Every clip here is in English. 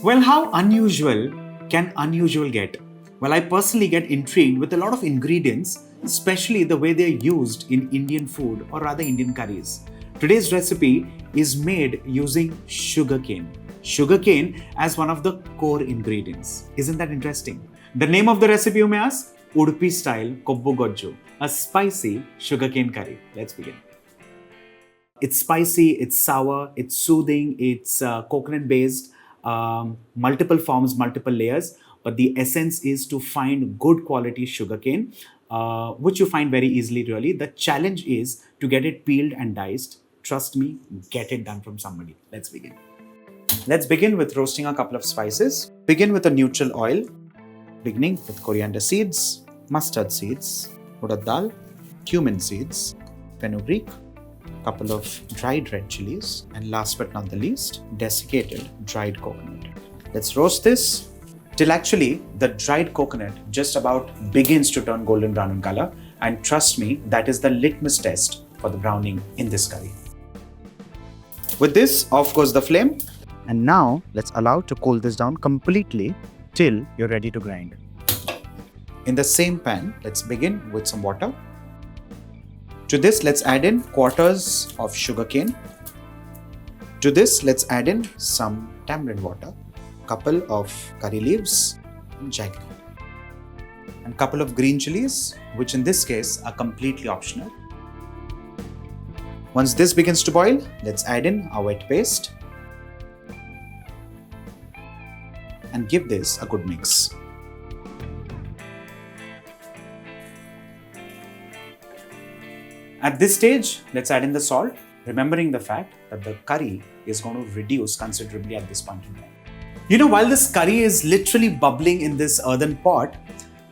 Well, how unusual can unusual get? Well, I personally get intrigued with a lot of ingredients, especially the way they're used in Indian food or rather Indian curries. Today's recipe is made using sugarcane. Sugarcane as one of the core ingredients. Isn't that interesting? The name of the recipe, you may ask? Udupi-style Kabbu Gojju, a spicy sugarcane curry. Let's begin. It's spicy, it's sour, it's soothing, it's coconut-based, multiple forms, multiple layers. But the essence is to find good quality sugarcane, which you find very easily really. The challenge is to get it peeled and diced. Trust me, get it done from somebody. Let's begin. Let's begin with roasting a couple of spices. Begin with a neutral oil, beginning with coriander seeds, mustard seeds, urad dal, cumin seeds, fenugreek, couple of dried red chilies, and last but not the least, desiccated dried coconut. Let's roast this till actually the dried coconut just about begins to turn golden brown in color, and trust me, that is the litmus test for the browning in this curry. With this, off goes the flame, and now let's allow to cool this down completely till you're ready to grind. In the same pan, let's begin with some water. To this, let's add in quarters of sugarcane. To this, let's add in some tamarind water, couple of curry leaves, jaggery, and couple of green chilies, which in this case are completely optional. Once this begins to boil, let's add in our wet paste and give this a good mix. At this stage, let's add in the salt, remembering the fact that the curry is going to reduce considerably at this point in time. You know, while this curry is literally bubbling in this earthen pot,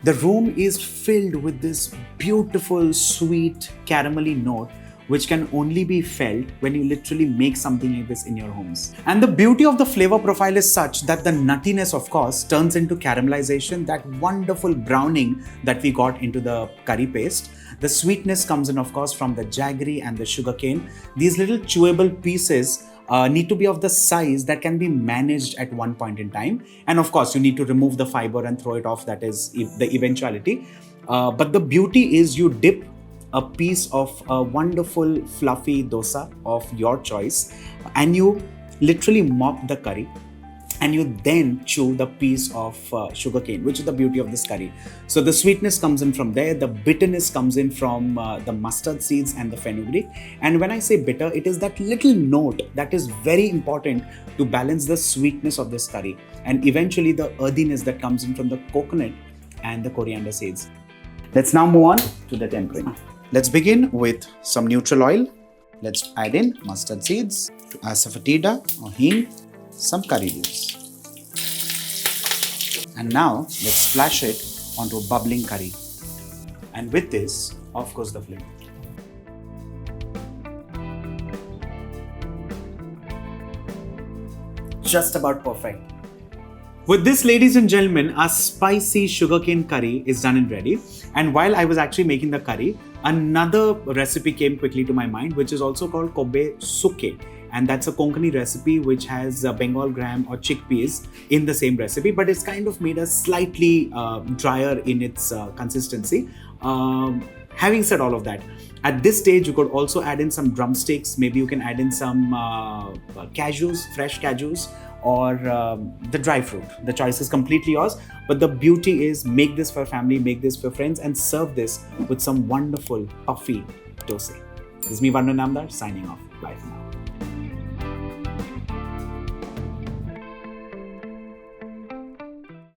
the room is filled with this beautiful, sweet, caramelly note which can only be felt when you literally make something like this in your homes. And the beauty of the flavor profile is such that the nuttiness, of course, turns into caramelization, that wonderful browning that we got into the curry paste. The sweetness comes in, of course, from the jaggery and the sugarcane. These little chewable pieces need to be of the size that can be managed at one point in time. And of course, you need to remove the fiber and throw it off. That is the eventuality. But the beauty is you dip a piece of a wonderful fluffy dosa of your choice and you literally mop the curry, and you then chew the piece of sugarcane, which is the beauty of this curry. So the sweetness comes in from there, the bitterness comes in from the mustard seeds and the fenugreek. And when I say bitter, it is that little note that is very important to balance the sweetness of this curry, and eventually the earthiness that comes in from the coconut and the coriander seeds. Let's now move on to the tempering. Let's begin with some neutral oil. Let's add in mustard seeds, asafoetida or hing, some curry leaves. And now let's splash it onto a bubbling curry. And with this, off goes the flame. Just about perfect. With this, ladies and gentlemen, our spicy sugarcane curry is done and ready. And while I was actually making the curry, another recipe came quickly to my mind, which is also called Kabbu Gojju. And that's a Konkani recipe which has Bengal gram or chickpeas in the same recipe, but it's kind of made a slightly drier in its consistency. Having said all of that, at this stage, you could also add in some drumsticks. Maybe you can add in some cashews, fresh cashews, or the dry fruit. The choice is completely yours. But the beauty is, make this for family, make this for friends, and serve this with some wonderful puffy dosa. This is me, Varun, Inamdar, signing off. Bye for now.